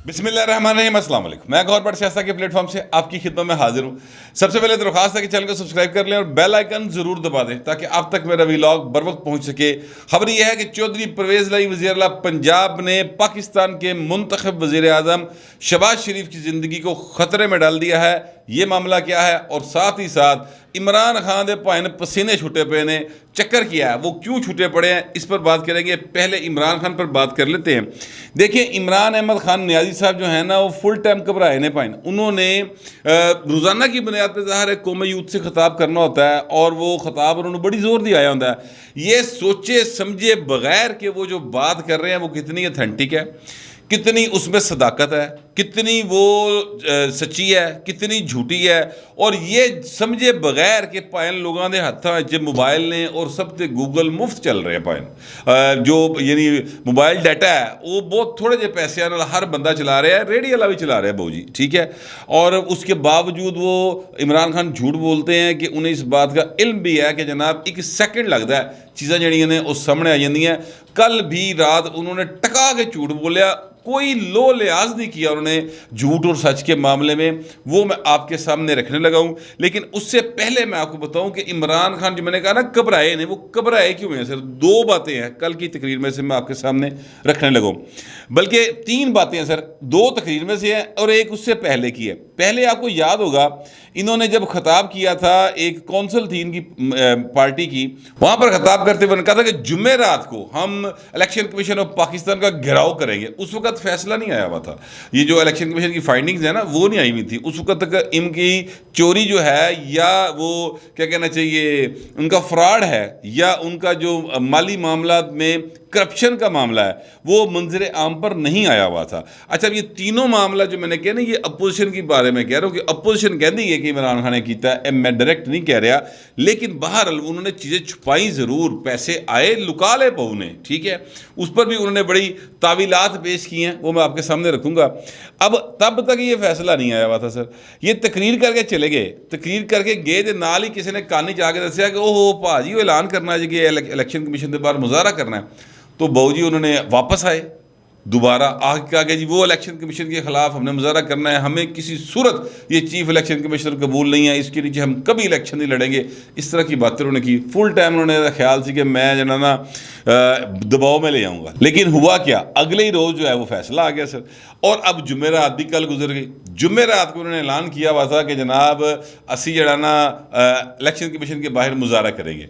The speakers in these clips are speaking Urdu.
بسم اللہ الرحمن الرحیم، السلام علیکم۔ میں گور بٹ شائستہ کے پلیٹ فارم سے آپ کی خدمت میں حاضر ہوں۔ سب سے پہلے درخواست ہے کہ چینل کو سبسکرائب کر لیں اور بیل آئیکن ضرور دبا دیں تاکہ آپ تک میرا ویلاگ بر وقت پہنچ سکے۔ خبر یہ ہے کہ چودھری پرویز لائی وزیر اعلیٰ پنجاب نے پاکستان کے منتخب وزیر اعظم شہباز شریف کی زندگی کو خطرے میں ڈال دیا ہے۔ یہ معاملہ کیا ہے اور ساتھ ہی ساتھ عمران خان دے پائے پسینے چھوٹے پے نے چکر کیا ہے، وہ کیوں چھوٹے پڑے ہیں، اس پر بات کریں گے۔ پہلے عمران خان پر بات کر لیتے ہیں۔ دیکھیں، عمران احمد خان نیازی صاحب جو ہیں نا، وہ فل ٹائم گھبرائے نے پائے، انہوں نے روزانہ کی بنیاد پہ ظاہر ہے قومی یوتھ سے خطاب کرنا ہوتا ہے، اور وہ خطاب انہوں نے بڑی زور دیا آیا ہوتا ہے۔ یہ سوچے سمجھے بغیر کہ وہ جو بات کر رہے ہیں وہ کتنی اتھینٹک ہے، کتنی اس میں صداقت ہے، کتنی وہ سچی ہے، کتنی جھوٹی ہے، اور یہ سمجھے بغیر کہ پائن لوگوں نے ہاتھاں جو موبائل نے اور سب تے گوگل مفت چل رہے ہیں پائن، جو یعنی موبائل ڈیٹا ہے وہ بہت تھوڑے جے پیسے ہر بندہ چلا رہا ہے، ریڈی والا بھی چلا رہا ہے بہو جی، ٹھیک ہے۔ اور اس کے باوجود وہ عمران خان جھوٹ بولتے ہیں کہ انہیں اس بات کا علم بھی ہے کہ جناب ایک سیکنڈ لگتا ہے چیزاں جڑیاں نے اس سامنے آ جاندی ہیں۔ کل بھی رات انہوں نے ٹکا کے جھوٹ بولیا، کوئی لو لحاظ نہیں کیا انہوں نے جھوٹ اور سچ کے معاملے میں، وہ میں آپ کے سامنے رکھنے لگا ہوں۔ لیکن اس سے پہلے میں آپ کو بتاؤں کہ عمران خان جو میں نے کہا نا گھبرائے نے، وہ گھبرائے کیوں ہیں؟ سر دو باتیں ہیں کل کی تقریر میں سے میں آپ کے سامنے رکھنے لگا ہوں، بلکہ تین باتیں ہیں سر، دو تقریر میں سے ہیں اور ایک اس سے پہلے کی ہے۔ پہلے آپ کو یاد ہوگا انہوں نے جب خطاب کیا تھا، ایک کونسل تھی ان کی پارٹی کی، وہاں پر خطاب کرتے ہوئے کہا تھا کہ جمعرات کو ہم الیکشن کمیشن آف پاکستان کا گھیراؤ کریں گے۔ اس وقت فیصلہ نہیں آیا ہوا تھا، یہ جو الیکشن کمیشن کی فائنڈنگز ہیں نا وہ نہیں آئی ہوئی تھی اس وقت تک۔ ان کی چوری جو ہے یا وہ کیا کہنا چاہیے ان کا فراڈ ہے یا ان کا جو مالی معاملات میں کرپشن کا معاملہ ہے وہ منظر عام پر نہیں آیا ہوا تھا۔ اچھا، یہ تینوں معاملہ جو میں نے کہا نا، یہ اپوزیشن کے بارے میں کہہ رہا ہوں کہ اپوزیشن کہتی ہے کہ عمران خان نے کیتا ہے، میں ڈائریکٹ نہیں کہہ رہا، لیکن بہرحال انہوں نے چیزیں چھپائیں ضرور، پیسے آئے لکا لے پو نے، ٹھیک ہے، اس پر بھی انہوں نے بڑی تعویلات پیش کی ہیں، وہ میں آپ کے سامنے رکھوں گا۔ اب تب تک یہ فیصلہ نہیں آیا ہوا تھا سر، یہ تقریر کر کے چلے گئے، تقریر کر کے گئے تو نال ہی کسی نے کانی جا کے دسیا کہ اوہ پا جی وہ اعلان کرنا ہے کہ الیکشن کمیشن کے باہر مظاہرہ کرنا ہے۔ تو بہو جی انہوں نے واپس آئے دوبارہ آ کے کہا کہ جی وہ الیکشن کمیشن کے خلاف ہم نے مظاہرہ کرنا ہے، ہمیں کسی صورت یہ چیف الیکشن کمیشنر قبول نہیں ہے، اس کے نیچے ہم کبھی الیکشن نہیں لڑیں گے۔ اس طرح کی باتیں انہوں نے کی، فل ٹائم انہوں نے خیال سی کہ میں جو نا دباؤ میں لے آؤں گا، لیکن ہوا کیا، اگلے ہی روز جو ہے وہ فیصلہ آ گیا سر۔ اور اب جمعرات بھی کل گزر گئی، جمعرات کو انہوں نے اعلان کیا ہوا تھا کہ جناب اسی جڑا نا الیکشن کمیشن کے باہر مظاہرہ کریں گے۔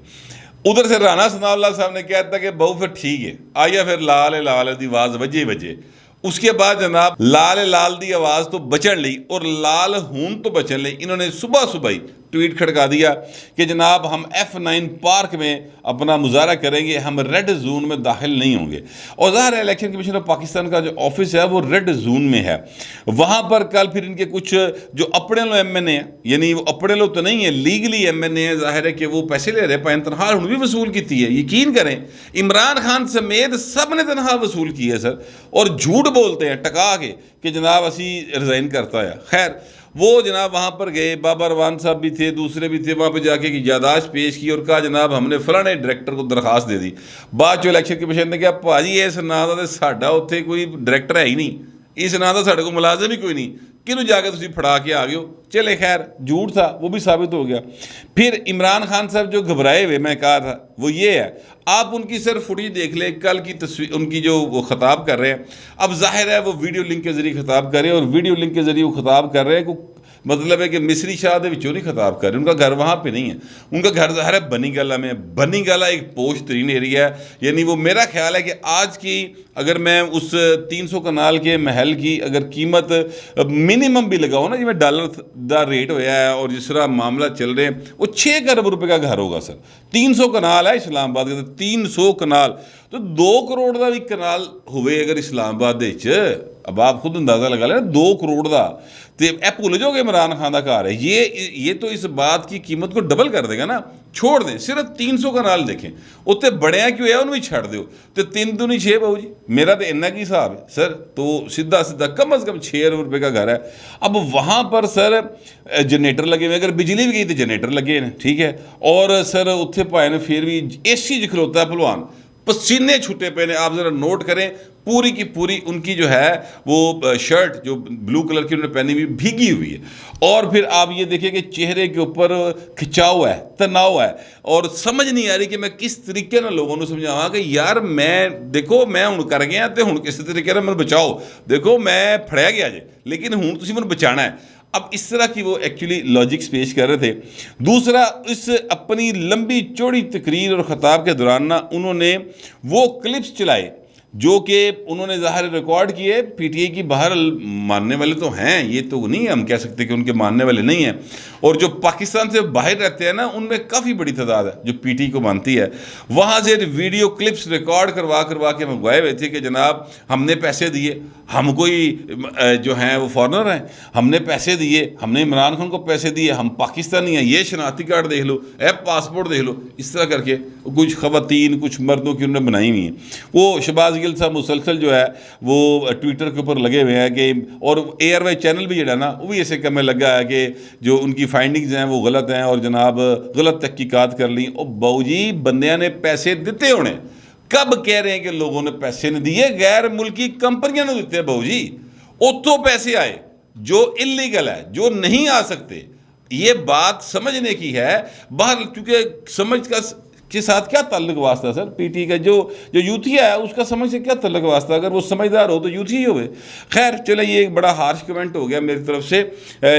ادھر سے رانا ثناء اللہ صاحب نے کہتا کہ بہو پھر ٹھیک ہے، آیا پھر لال لال دی آواز وجے وجے، اس کے بعد جناب لال لال دی آواز تو بچن لی اور لال ہون تو بچن لی، انہوں نے صبح صبح ہی ٹویٹ کھڑکا دیا کہ جناب ہم F9 پارک میں اپنا مظاہرہ کریں گے، ہم ریڈ زون میں داخل نہیں ہوں گے۔ اور ظاہر ہے الیکشن کمیشن آف پاکستان کا جو آفس ہے وہ ریڈ زون میں ہے، وہاں پر کل پھر ان کے کچھ جو اپنے لو ایم این اے ہیں، یعنی وہ اپنے لو تو نہیں ہیں، لیگلی ایم این اے ہیں، ظاہر ہے کہ وہ پیسے لے رہے پائیں، تنخواہ انہوں نے بھی وصول کی ہے، یقین کریں عمران خان سمیت سب نے تنخواہ وصول کی ہے سر، اور جھوٹ بولتے ہیں ٹکا کے کہ جناب اسی ریزائن کرتا ہے۔ خیر وہ جناب وہاں پر گئے، بابا روان صاحب بھی تھے، دوسرے بھی تھے، وہاں پہ جا کے یادداشت پیش کی اور کہا جناب ہم نے فلانے ڈائریکٹر کو درخواست دے دی۔ بعد جو الیکشن کمیشن نے کہا پا جی اس نا دا ساڈا اتنے کوئی ڈائریکٹر ہے ہی نہیں، اس نا دا ساڈے کو ملازم ہی کوئی نہیں، کنوں جا کے تسی پھڑا کے آ گئے ہو۔ چلے خیر جھوٹ تھا وہ بھی ثابت ہو گیا۔ پھر عمران خان صاحب جو گھبرائے ہوئے میں کہا تھا وہ یہ ہے، آپ ان کی سر فوٹیج دیکھ لیں، کل کی تصویر ان کی جو وہ خطاب کر رہے ہیں، اب ظاہر ہے وہ ویڈیو لنک کے ذریعے خطاب کر رہے ہیں، اور ویڈیو لنک کے ذریعے وہ خطاب کر رہے ہیں، مطلب ہے کہ مصری شاہ دے وچوں نہیں خطاب کر رہے، ان کا گھر وہاں پہ نہیں ہے، ان کا گھر ظاہر ہے بنی گالہ میں۔ بنی گالہ ایک پوش ترین ایریا ہے، یعنی وہ میرا خیال ہے کہ آج کی اگر میں اس 300 کنال کے محل کی اگر قیمت منیمم بھی لگاؤں نا، جی میں ڈالر دا ریٹ ہویا ہے اور جس طرح معاملہ چل رہے ہیں، وہ 6 ارب روپے کا گھر ہوگا سر۔ 300 کنال ہے اسلام آباد کا، 300 کنال تو 2 کروڑ دا بھی کنال ہوئے اگر اسلام آباد دے وچ، اب آپ خود اندازہ لگا لیں 2 کروڑ دا، تو اے بھول جاؤ گے عمران خان دا گھر ہے، یہ تو اس بات کی قیمت کو ڈبل کر دے گا نا۔ چھوڑ دیں صرف 300 کنال دیکھیں، اتنے بڑیاں کیوں ہے انہوں بھی چھڑ دیو، تو 3 دونی 6 بہو جی، میرا تو انہا کی حساب ہے سر، تو سیدھا کم از کم 6 ارب روپے کا گھر ہے۔ اب وہاں پر سر جنریٹر لگے ہوئے، اگر بجلی بھی گئی تو جنریٹر لگے ہیں، ٹھیک ہے، اور سر اتنے پائے نے پھر بھی اے سی کھلوتا ہے پہلوان پسینے چھٹے پہ نے. آپ ذرا نوٹ کریں پوری کی پوری ان کی جو ہے وہ شرٹ جو بلو کلر کی انہوں نے پہنی ہوئی بھیگی ہوئی ہے. اور پھر آپ یہ دیکھیں کہ چہرے کے اوپر کھچاؤ ہے, تناؤ ہے, اور سمجھ نہیں آ رہی کہ میں کس طریقے نہ لوگوں نے سمجھاواں کہ یار میں دیکھو میں ہوں کر گیا تے ہوں کس طریقے میں بچاؤ, دیکھو میں پھڑیا گیا جے لیکن ہوں تسی من بچانا ہے. اب اس طرح کی وہ ایکچولی لاجکس پیش کر رہے تھے. دوسرا, اس اپنی لمبی چوڑی تقریر اور خطاب کے دوران نا انہوں نے وہ کلپس چلائے جو کہ انہوں نے ظاہر ریکارڈ کیے. پی ٹی آئی کی باہر ماننے والے تو ہیں, یہ تو نہیں ہم کہہ سکتے کہ ان کے ماننے والے نہیں ہیں, اور جو پاکستان سے باہر رہتے ہیں نا ان میں کافی بڑی تعداد ہے جو پی ٹی آئی کو مانتی ہے. وہاں سے ویڈیو کلپس ریکارڈ کروا کے منگوائے ہوئے تھے کہ جناب ہم نے پیسے دیے, ہم کوئی جو ہیں وہ فارنر ہیں, ہم نے پیسے دیے, ہم نے عمران خان کو پیسے دیے, ہم پاکستانی ہیں, یہ شناختی کارڈ دیکھ لو, پاسپورٹ دیکھ لو. اس طرح کر کے کچھ خواتین کچھ مردوں کی انہوں نے بنائی ہوئی ہیں. وہ شہباز گل صاحب مسلسل جو ہے وہ ٹویٹر کے اوپر لگے ہوئے ہیں کہ, اور اے آر وائی چینل بھی جڑا نا وہ بھی ایسے کمیں لگا ہے کہ جو ان کی فائنڈنگز ہیں وہ غلط ہیں اور جناب غلط تحقیقات کر لیں. او باؤ جی بندیاں نے پیسے دیتے ہونے, کب کہہ رہے ہیں کہ لوگوں نے پیسے نہیں دیے, غیر ملکی کمپنیاں نے دیتے ہیں باؤ جی. اتوں پیسے آئے جو انلیگل ہے, جو نہیں آ سکتے. یہ بات سمجھنے کی ہے باہر, کیونکہ سمجھ کا کے ساتھ کیا تعلق واسطہ ہے سر. پی ٹی کا جو یوتھیا ہے اس کا سمجھ سے کیا تعلق واسطہ, اگر وہ سمجھدار ہو تو یوتھی ہی ہوئے. خیر چلے یہ ایک بڑا ہارش کمنٹ ہو گیا میری طرف سے,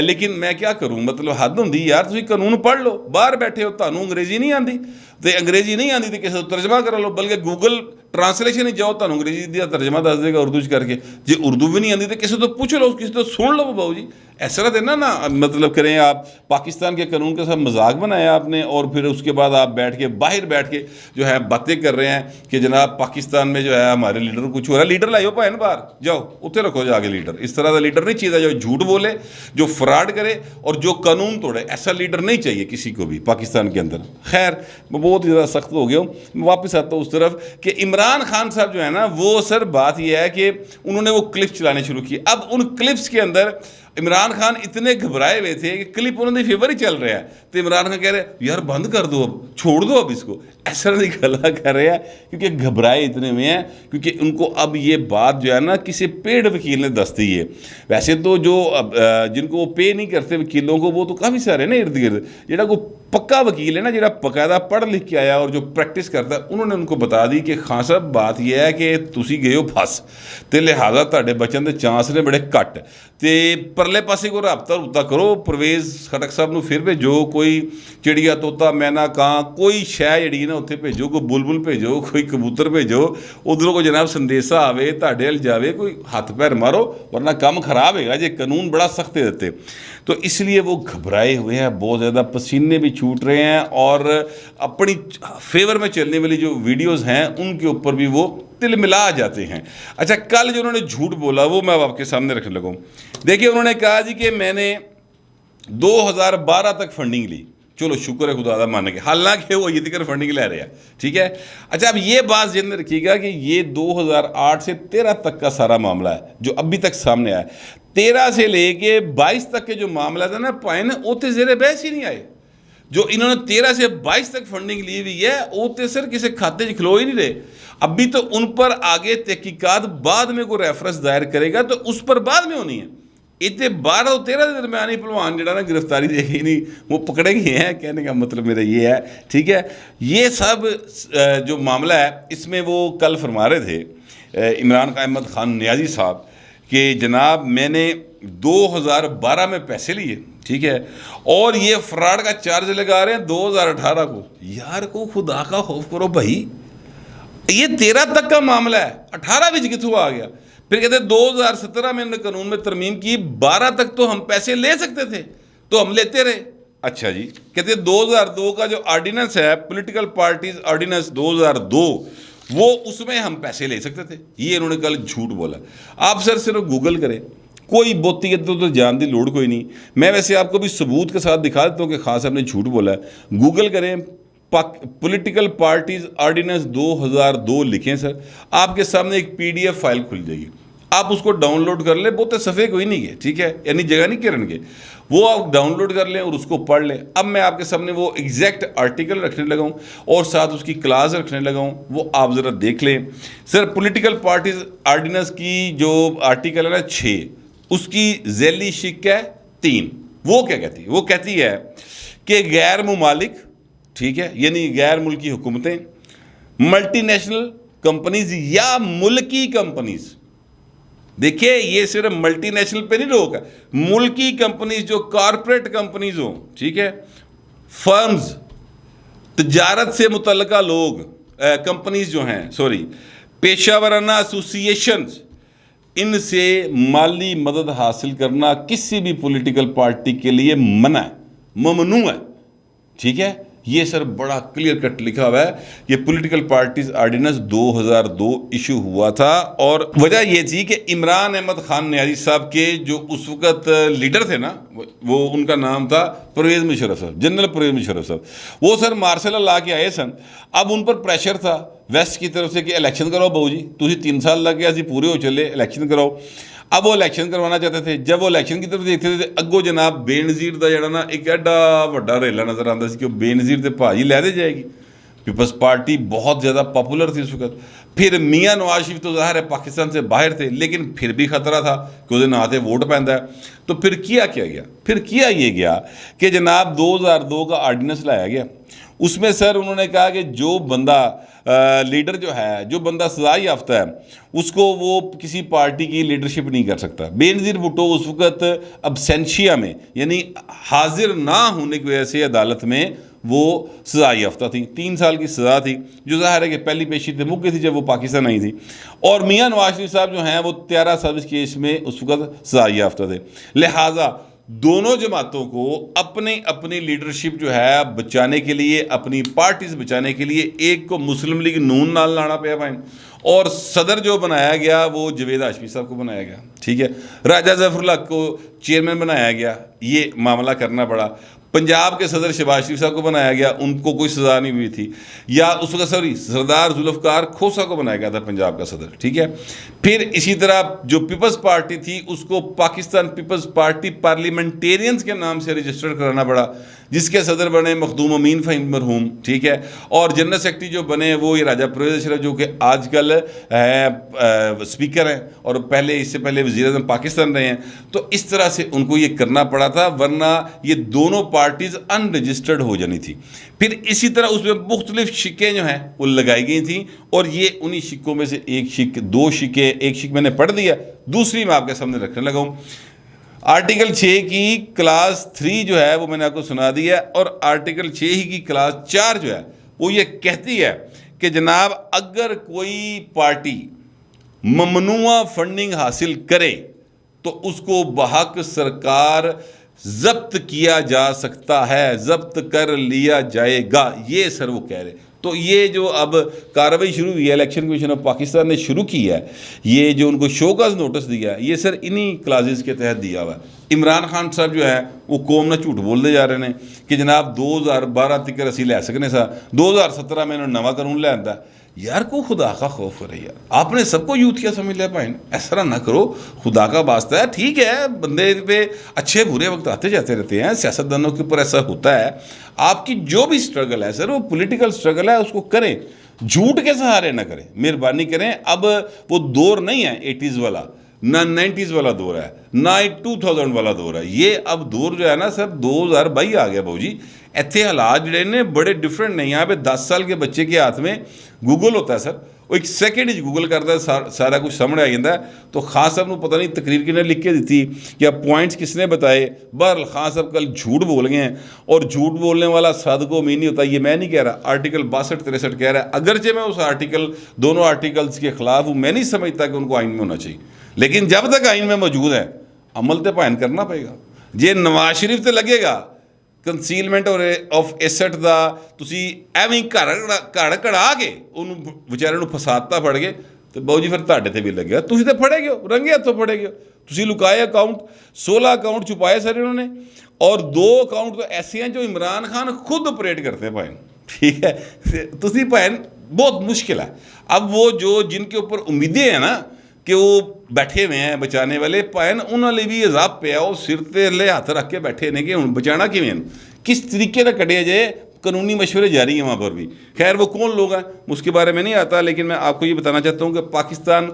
لیکن میں کیا کروں, مطلب حد ہوں یار, تسی قانون پڑھ لو, باہر بیٹھے ہو, تانوں انگریزی نہیں آندی تو انگریزی نہیں آندی تو کسی کو ترجمہ کرا لو, بلکہ گوگل ٹرانسلیشن ہی جاؤ, تانوں انگریزی دیا ترجمہ دس دے گا اردو کر کے. جی اردو بھی نہیں آندی تو کسی تو پوچھ لو, کسی تو سن لو باؤ جی. ایسا نہ دینا نا مطلب کریں آپ پاکستان کے قانون کے ساتھ مذاق بنایا آپ نے, اور پھر اس کے بعد آپ بیٹھ کے باہر بیٹھ کے جو ہے باتیں کر رہے ہیں کہ جناب پاکستان میں جو ہے ہمارے لیڈر کچھ ہو رہا ہے. لیڈر لائیو پائے باہر جاؤ, اتنے رکھو جا کے لیڈر. اس طرح کا لیڈر نہیں چاہیے جو جھوٹ بولے, جو فراڈ کرے اور جو قانون توڑے. ایسا لیڈر نہیں چاہیے کسی کو بھی پاکستان کے اندر. خیر میں بہت زیادہ سخت ہو گیا ہوں, میں واپس آتا ہوں اس طرف کہ عمران خان صاحب جو ہے نا وہ سر بات یہ ہے کہ انہوں نے وہ کلپس چلانے شروع کیے. اب ان کلپس کے اندر عمران خان اتنے گھبرائے ہوئے تھے کہ کلپ انہوں نے فیور ہی چل رہا ہے, تو عمران خان کہہ رہے ہیں یار بند کر دو, اب چھوڑ دو اب اس کو. ایسا نہیں گلا کر رہے ہیں کیونکہ گھبرائے اتنے ہوئے ہیں, کیونکہ ان کو اب یہ بات جو ہے نا کسی پیڈ وکیل نے دس دی ہے. ویسے تو جو جن کو وہ پے نہیں کرتے وکیلوں کو وہ تو کافی سارے نا ارد گرد, جہاں کو پکا وکیل ہے نا جہاں باقاعدہ پڑھ لکھ کے آیا اور جو پریکٹس کرتا ہے, انہوں نے ان کو بتا دی کہ خان صاحب بات یہ ہے کہ تسی گئے ہو پھس تے لہٰذا تہاڈے بچن دے چانس نے بڑے گھٹ, تے پرلے پاسے کو رابطہ کرو, پرویز خٹک صاحب نو پھر بھیجو, کوئی چڑیا طوطا مینا کان کوئی شے جڑی نا اتنے بھیجو, کوئی بلبل بھیجو, کوئی کبوتر بھیجو, ادھروں کو جناب سندیسا آوے تہاڈے ال جاوے, کوئی ہاتھ پیر مارو ورنہ کام خراب ہے گا جی. قانون بڑا سخت دیتے, تو اس لیے وہ گھبرائے ہوئے ہیں, بہت زیادہ پسینے بھی چھوٹ رہے ہیں, اور اپنی فیور میں چلنے والی جو ویڈیوز ہیں ان کے اوپر بھی وہ تل ملا جاتے ہیں. اچھا کل جو انہوں نے جھوٹ بولا وہ میں آپ کے سامنے رکھنے لگوں. دیکھیے انہوں نے کہا جی کہ میں نے 2012 تک فنڈنگ لی. چلو شکر ہے خدا مان کے, حالانکہ وہ یہ ذکر فنڈنگ لے رہے ہیں, ٹھیک ہے. اچھا اب یہ بات ذہن میں رکھیے گا کہ یہ 2008 سے 13 تک کا سارا معاملہ ہے جو ابھی تک سامنے آیا ہے. 13 سے لے کے 22 تک کے جو معاملہ تھا نا پائن اوتے زیر بحث ہی نہیں آئے. جو انہوں نے 13 سے 22 تک فنڈنگ لی ہوئی ہے اوتے سر کسی کھاتے کھلو ہی نہیں رہے. ابھی تو ان پر آگے تحقیقات بعد میں کوئی ریفرنس دائر کرے گا تو اس پر بعد میں ہونی ہے. اتنے 12 اور 13 کے درمیانی پلوان جڑا نا گرفتاری دیکھی نہیں وہ پکڑے گئے ہیں, کہنے کا مطلب میرا یہ ہے, ٹھیک ہے. یہ سب جو معاملہ ہے اس میں وہ کل فرما رہے تھے عمران احمد خان نیازی صاحب کہ جناب میں نے 2012 میں پیسے لیے, ٹھیک ہے, اور یہ فراڈ کا چارج لگا رہے ہیں 2018 کو. یار کو خدا کا خوف کرو بھائی, یہ 13 تک کا معاملہ ہے, 18 بھی کتوں آ گیا. پھر کہتے ہیں 2017 میں انہوں نے قانون میں ترمیم کی, 12 تک تو ہم پیسے لے سکتے تھے تو ہم لیتے رہے. اچھا جی, کہتے ہیں 2002 کا جو آرڈیننس ہے پولیٹیکل پارٹیز آرڈیننس 2002 وہ اس میں ہم پیسے لے سکتے تھے. یہ انہوں نے کل جھوٹ بولا. آپ سر صرف گوگل کریں, کوئی بہتی ادھر تو جان دی لوڑ کوئی نہیں. میں ویسے آپ کو بھی ثبوت کے ساتھ دکھا دیتا ہوں کہ خان صاحب نے جھوٹ بولا ہے. گوگل کریں پولیٹیکل پارٹیز آرڈیننس 2002 لکھیں سر, آپ کے سامنے ایک PDF فائل کھل جائے گی. آپ اس کو ڈاؤن لوڈ کر لیں، بہت صفحے کوئی نہیں ہے، ٹھیک ہے، یعنی جگہ نہیں کرن گے، وہ آپ ڈاؤن لوڈ کر لیں اور اس کو پڑھ لیں۔ اب میں آپ کے سامنے وہ ایگزیکٹ آرٹیکل رکھنے لگا ہوں اور ساتھ اس کی کلاس رکھنے لگا ہوں، وہ آپ ذرا دیکھ لیں۔ سر پولیٹیکل پارٹیز آرڈیننس کی جو آرٹیکل ہے نا 6، اس کی ذیلی شق ہے 3۔ وہ کیا کہتی ہے؟ وہ کہتی ہے کہ غیر ممالک، ٹھیک ہے، یعنی غیر ملکی حکومتیں، ملٹی نیشنل کمپنیز یا ملکی کمپنیز، دیکھیں یہ صرف ملٹی نیشنل پہ نہیں روک ہے، ملکی کمپنیز جو کارپوریٹ کمپنیز ہوں، ٹھیک ہے، فرمز، تجارت سے متعلقہ لوگ، کمپنیز جو ہیں، پیشہ ورانہ ایسوسیشنز، ان سے مالی مدد حاصل کرنا کسی بھی پولیٹیکل پارٹی کے لیے منع ہے، ممنوع ہے، ٹھیک ہے۔ یہ سر بڑا کلیئر کٹ لکھا ہوا ہے، یہ پولیٹیکل پارٹیز آرڈیننس 2002 ایشو ہوا تھا، اور وجہ یہ تھی کہ عمران احمد خان نیازی صاحب کے جو اس وقت لیڈر تھے نا، وہ ان کا نام تھا پرویز مشرف صاحب، جنرل پرویز مشرف صاحب، وہ سر مارشل لا کے آئے سن۔ اب ان پر پریشر تھا ویسٹ کی طرف سے کہ الیکشن کراؤ بہو جی، تھی 3 سال لگ گیا، پورے ہو چلے، الیکشن کراؤ۔ اب وہ الیکشن کروانا چاہتے تھے، جب وہ الیکشن کی طرف دیکھتے تھے اگو جناب بے نظیر دا جڑا نا ایک ایڈا وڈا ریلا نظر آتا سی کہ بے نظیر تے بھاجی لے دے جائے گی۔ پیپلز پارٹی بہت زیادہ پاپولر تھی اس وقت۔ پھر میاں نواز شریف تو ظاہر ہے پاکستان سے باہر تھے، لیکن پھر بھی خطرہ تھا کہ وہ نہ تے ووٹ پیندا ہے۔ تو پھر کیا گیا؟ پھر کیا یہ گیا کہ جناب 2002 کا آرڈیننس لایا گیا، اس میں سر انہوں نے کہا کہ جو بندہ لیڈر جو ہے، جو بندہ سزا یافتہ ہے، اس کو وہ کسی پارٹی کی لیڈرشپ نہیں کر سکتا۔ بے نظیر بھٹو اس وقت ابسینشیا میں، یعنی حاضر نہ ہونے کی وجہ سے عدالت میں وہ سزا یافتہ تھی، 3 سال کی سزا تھی، جو ظاہر ہے کہ پہلی پیشی تے مک گئی تھی جب وہ پاکستان آئی تھی۔ اور میاں نواز شریف صاحب جو ہیں وہ 13 سروس کیس میں اس وقت سزا یافتہ تھے۔ لہٰذا دونوں جماعتوں کو اپنی لیڈرشپ جو ہے بچانے کے لیے، اپنی پارٹیز بچانے کے لیے، ایک کو مسلم لیگ نون نال لانا پیا بھائی، اور صدر جو بنایا گیا وہ جوید ہاشمی صاحب کو بنایا گیا، ٹھیک ہے، راجہ ظفر اللہ کو چیئرمین بنایا گیا، یہ معاملہ کرنا پڑا۔ پنجاب کے صدر شہباز شریف صاحب کو بنایا گیا، ان کو کوئی سزا نہیں ہوئی تھی، یا اس وقت سردار ذوالفقار کھوسہ کو بنایا گیا تھا پنجاب کا صدر، ٹھیک ہے۔ پھر اسی طرح جو پیپلز پارٹی تھی اس کو پاکستان پیپلز پارٹی پارلیمنٹیرینز کے نام سے رجسٹر کرانا پڑا، جس کے صدر بنے مخدوم امین فہیم مرحوم، ٹھیک ہے، اور جنرل سیکرٹری جو بنے وہ یہ راجہ پرویز اشرف، جو کہ آج کل اسپیکر ہیں اور اس سے پہلے وزیر اعظم پاکستان رہے ہیں۔ تو اس طرح سے ان کو یہ کرنا پڑا تھا، ورنہ یہ دونوں پارٹیز ان رجسٹرڈ ہو جانی تھی۔ پھر اسی طرح اس میں مختلف شکیں جو ہیں وہ لگائی گئی تھیں، اور یہ انہی شکوں میں سے ایک شک، 2 شکیں، ایک شک میں نے پڑھ دیا، دوسری میں آپ کے سامنے رکھنے لگا ہوں۔ آرٹیکل 6 کی کلاس 3 جو ہے وہ میں نے آپ کو سنا دیا، اور آرٹیکل 6 ہی کی کلاس 4 جو ہے وہ یہ کہتی ہے کہ جناب اگر کوئی پارٹی ممنوعہ فنڈنگ حاصل کرے تو اس کو بحق سرکار ضبط کیا جا سکتا ہے، ضبط کر لیا جائے گا، یہ سر وہ کہہ رہے۔ تو یہ جو اب کارروائی شروع ہوئی ہے، الیکشن کمیشن آف پاکستان نے شروع کی ہے، یہ جو ان کو شو کاز نوٹس دیا ہے، یہ سر انہی کلازز کے تحت دیا ہوا ہے۔ عمران خان صاحب جو ہے وہ قوم نہ جھوٹ بول دے جا رہے ہیں کہ جناب 2012 تک اسی لے سکنے سا، 2017 میں انہوں نے نواں قانون لے آتا ہے۔ یار کو خدا کا خوف کرے یار، آپ نے سب کو یوتھ کیا سمجھ لیا بھائی، ایسا نہ کرو، خدا کا واسطہ ہے، ٹھیک ہے بندے پہ اچھے برے وقت آتے جاتے رہتے ہیں، سیاستدانوں کے اوپر ایسا ہوتا ہے۔ آپ کی جو بھی سٹرگل ہے سر، وہ پولیٹیکل سٹرگل ہے، اس کو کریں، جھوٹ کے سہارے نہ کریں، مہربانی کریں۔ اب وہ دور نہیں ہے 80s والا، نہ 90s والا دور ہے، نہ 2000 والا دور ہے، یہ اب دور جو ہے نا سر 2022 آ گیا بھائی جی۔ ایتھے حالات جڑے نے بڑے ڈفرینٹ نہیں، یہاں پہ 10 سال کے بچے کے ہاتھ میں گوگل ہوتا ہے سر، وہ 1 سیکنڈ گوگل کرتا ہے، سارا کچھ سامنے آ جاتا ہے۔ تو خان صاحب نے پتہ نہیں تقریر کس نے لکھ کے دیتی یا پوائنٹس کس نے بتائے، بہرحال خان صاحب کل جھوٹ بول گئے ہیں، اور جھوٹ بولنے والا صادق و امین نہیں ہوتا، یہ میں نہیں کہہ رہا، آرٹیکل 62-63 کہہ رہا ہے، اگرچہ میں اس دونوں آرٹیکلز کے خلاف ہوں، میں نہیں سمجھتا کہ ان کو آئین میں ہونا چاہیے، لیکن جب تک آئین میں موجود ہے عمل تے پائن کرنا پڑے گا۔ یہ نواز شریف تے لگے گا کنسیلمنٹ آف ایسٹ دا، تسی ایویں گھڑ کڑا کے انہوں بیچارے نوں فسادتا پڑ گئے، تو باؤ جی پھر تہاڈے تے بھی لگے گا، تسی تے پھڑے گئے ہو، رنگے ہاتھوں پھڑے گئے ہو، تسی لکائے اکاؤنٹ، 16 اکاؤنٹ چھپائے سر انہوں نے، اور 2 اکاؤنٹ تو ایسے ہیں جو عمران خان خود آپریٹ کرتے ہیں بھائی، ٹھیک ہے، تسی بھائی بہت مشکل ہے۔ اب وہ جو جن کے اوپر امیدیں ہیں نا، کہ وہ بیٹھے ہوئے ہیں بچانے والے پائن انہوں نے بھی عذاب پہ وہ سر تے لے ہاتھ رکھ کے بیٹھے نے کہ بچانا کیویں کس طریقے سے کٹے جائے قانونی مشورے جاری ہیں وہاں پر بھی. خیر وہ کون لوگ ہیں اس کے بارے میں نہیں آتا, لیکن میں آپ کو یہ بتانا چاہتا ہوں کہ پاکستان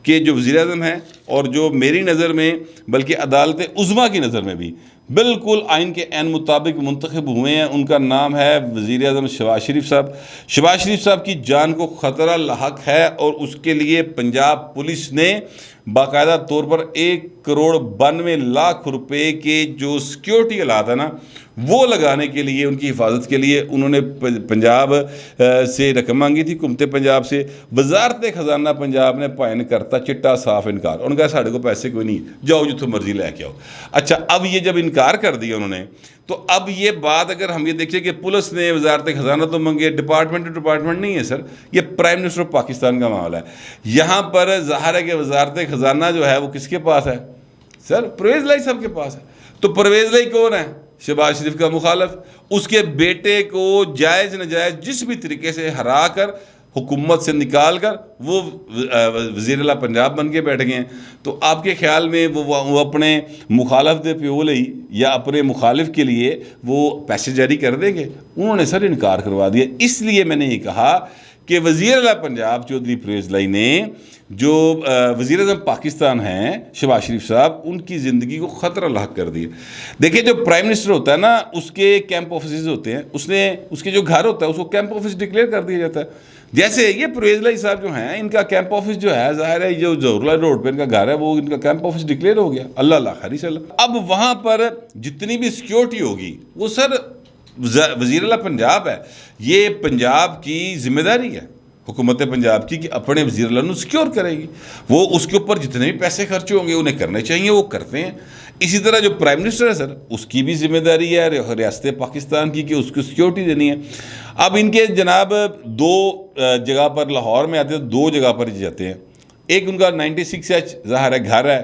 کے جو وزیر اعظم ہیں اور جو میری نظر میں بلکہ عدالت عظمیٰ کی نظر میں بھی بالکل آئین کے عین مطابق منتخب ہوئے ہیں, ان کا نام ہے وزیر اعظم شہباز شریف صاحب. شہباز شریف صاحب کی جان کو خطرہ لاحق ہے اور اس کے لیے پنجاب پولیس نے باقاعدہ طور پر 1,92,00,000 روپے کے جو سیکیورٹی آلات ہے نا وہ لگانے کے لیے, ان کی حفاظت کے لیے انہوں نے پنجاب سے رقم مانگی تھی, حکومت پنجاب سے. وزارت خزانہ پنجاب نے پائن کرتا چٹا صاف انکار, انہوں نے کہا ساڑھے کو پیسے کوئی نہیں, جاؤ جتوں مرضی لے کے آؤ. اچھا اب یہ جب انکار کر دیا انہوں نے تو اب یہ بات اگر ہم یہ دیکھیں کہ پولیس نے وزارت خزانہ تو منگے, ڈپارٹمنٹ نہیں ہے سر, یہ پرائم منسٹر آف پاکستان کا معاملہ ہے. یہاں پر ظاہر ہے کہ وزارت خزانہ جو ہے وہ کس کے پاس ہے سر؟ پرویز لائی صاحب کے پاس ہے. تو پرویز لائی کون ہے؟ شہباز شریف کا مخالف. اس کے بیٹے کو جائز نجائز جس بھی طریقے سے ہرا کر حکومت سے نکال کر وہ وزیر اعلیٰ پنجاب بن کے بیٹھ گئے ہیں. تو آپ کے خیال میں وہ اپنے مخالف دے پیو لئی یا اپنے مخالف کے لیے وہ پیسے جاری کر دیں گے؟ انہوں نے سر انکار کروا دیا. اس لیے میں نے یہ کہا کہ وزیر اعلیٰ پنجاب چودھری پرویز لائی نے جو وزیر اعظم پاکستان ہیں شہباز شریف صاحب, ان کی زندگی کو خطرہ لاحق کر دیا. دیکھیں جو پرائم منسٹر ہوتا ہے نا اس کے کیمپ آفیسز ہوتے ہیں, اس کے جو گھر ہوتا ہے اس کو کیمپ آفس ڈکلیئر کر دیا جاتا ہے. جیسے یہ پرویز لائی صاحب جو ہیں ان کا کیمپ آفس جو ہے ظاہر ہے جو ظہور روڈ پہ ان کا گھر ہے وہ ان کا کیمپ آفس ڈکلیئر ہو گیا. اللہ خیری صلی اللہ. اب وہاں پر جتنی بھی سیکیورٹی ہوگی وہ سر وزیر اعلیٰ پنجاب ہے, یہ پنجاب کی ذمہ داری ہے حکومت پنجاب کی کہ اپنے وزیر اعلیٰ کو سیکیور کرے گی. وہ اس کے اوپر جتنے بھی پیسے خرچ ہوں گے انہیں کرنے چاہیے, وہ کرتے ہیں. اسی طرح جو پرائم منسٹر ہے سر اس کی بھی ذمہ داری ہے ریاست پاکستان کی کہ اس کو سیکیورٹی دینی ہے. اب ان کے جناب 2 جگہ پر لاہور میں آتے ہیں, 2 جگہ پر جاتے ہیں. ایک ان کا 96H ظاہر ہے گھر ہے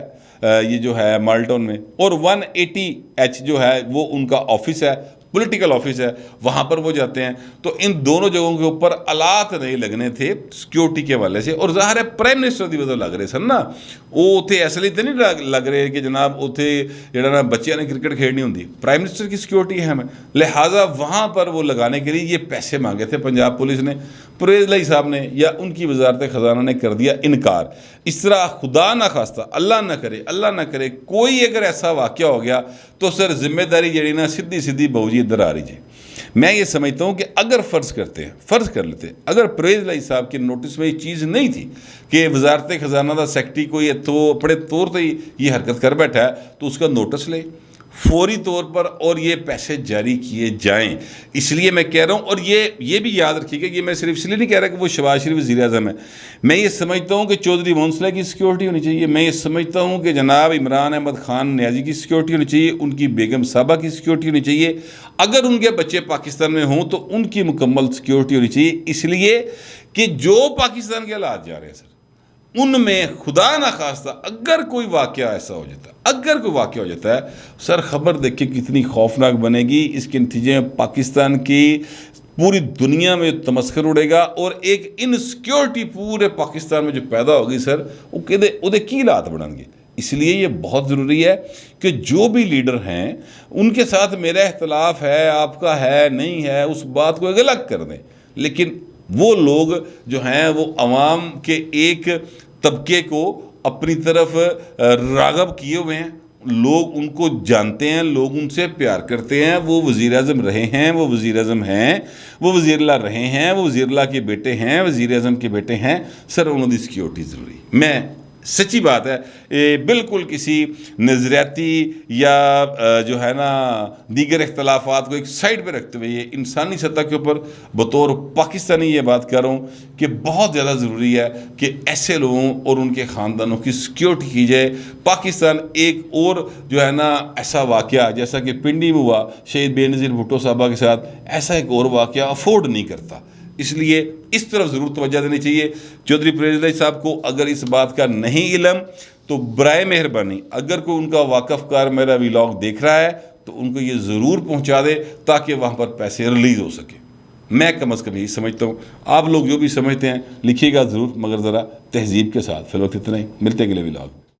یہ جو ہے مالٹون میں, اور 180H جو ہے وہ ان کا آفس ہے, پولیٹیکل آفس ہے, وہاں پر وہ جاتے ہیں. تو ان دونوں جگہوں کے اوپر آلات نہیں لگنے تھے سیکیورٹی کے حوالے سے, اور ظاہر ہے پرائم منسٹر دی وجہ لگ رہے سن نا, وہ اتنے اس لیے تو نہیں لگ رہے کہ جناب اتنے جہاں نا بچیاں نے کرکٹ کھیلنی ہوتی, پرائم منسٹر کی سیکیورٹی ہے ہمیں, لہٰذا وہاں پر وہ لگانے کے لیے یہ پیسے مانگے تھے پنجاب پولیس نے. پرویز لائی صاحب نے یا ان کی وزارت خزانہ نے کر دیا انکار. اس طرح خدا نہ خواستہ اللہ نہ کرے کوئی اگر ایسا واقعہ ہو گیا تو سر ذمہ داری جڑی نا سیدھی بہو جی ادھر آ رہی جائے. میں یہ سمجھتا ہوں کہ اگر فرض کر لیتے اگر پرویز لائی صاحب کے نوٹس میں یہ چیز نہیں تھی کہ وزارت خزانہ دا سیکٹری کوئی تو اپنے طور سے یہ حرکت کر بیٹھا ہے تو اس کا نوٹس لے فوری طور پر اور یہ پیسے جاری کیے جائیں. اس لیے میں کہہ رہا ہوں, اور یہ بھی یاد رکھیے گا, یہ میں صرف اس لیے نہیں کہہ رہا کہ وہ شہباز شریف وزیر اعظم ہے. میں یہ سمجھتا ہوں کہ چودھری مونسلہ کی سیکیورٹی ہونی چاہیے, میں یہ سمجھتا ہوں کہ جناب عمران احمد خان نیازی کی سیکیورٹی ہونی چاہیے, ان کی بیگم صاحبہ کی سیکیورٹی ہونی چاہیے, اگر ان کے بچے پاکستان میں ہوں تو ان کی مکمل سیکیورٹی ہونی چاہیے. اس لیے کہ جو پاکستان کے حالات جا رہے ہیں سر ان میں خدا نہ خواستہ اگر کوئی واقعہ ایسا ہو جاتا ہے سر خبر دیکھ کے کتنی خوفناک بنے گی. اس کے نتیجے میں پاکستان کی پوری دنیا میں تمسخر اڑے گا, اور ایک انسیکیورٹی پورے پاکستان میں جو پیدا ہوگی سر وہ کی حالات بڑھیں گے. اس لیے یہ بہت ضروری ہے کہ جو بھی لیڈر ہیں ان کے ساتھ میرا اختلاف ہے, آپ کا ہے نہیں ہے, اس بات کو الگ کر دیں, لیکن وہ لوگ جو ہیں وہ عوام کے ایک طبقے کو اپنی طرف راغب کیے ہوئے ہیں, لوگ ان کو جانتے ہیں, لوگ ان سے پیار کرتے ہیں. وہ وزیر اعظم رہے ہیں, وہ وزیر اعظم ہیں, وہ وزیر اللہ رہے ہیں, وہ وزیر اللہ کے بیٹے ہیں, وزیر اعظم کے بیٹے ہیں. سر انہوں کی سیکیورٹی ضروری. میں سچی بات ہے بالکل کسی نظریاتی یا جو ہے نا دیگر اختلافات کو ایک سائڈ پہ رکھتے ہوئے یہ انسانی سطح کے اوپر بطور پاکستانی یہ بات کر رہا ہوں کہ بہت زیادہ ضروری ہے کہ ایسے لوگوں اور ان کے خاندانوں کی سیکیورٹی کی جائے. پاکستان ایک اور جو ہے نا ایسا واقعہ جیسا کہ پنڈی میں ہوا شہید بے نظیر بھٹو صاحبہ کے ساتھ, ایسا ایک اور واقعہ افورڈ نہیں کرتا. اس لیے اس طرف ضرور توجہ دینی چاہیے. چودھری پرویز لائی صاحب کو اگر اس بات کا نہیں علم تو برائے مہربانی اگر کوئی ان کا واقف کار میرا ویلاگ دیکھ رہا ہے تو ان کو یہ ضرور پہنچا دے تاکہ وہاں پر پیسے ریلیز ہو سکے. میں کم از کم یہی سمجھتا ہوں. آپ لوگ جو بھی سمجھتے ہیں لکھیے گا ضرور، مگر ذرا تہذیب کے ساتھ. فی الوقت اتنا ہی، ملتے ہیں اگلے ولاگ.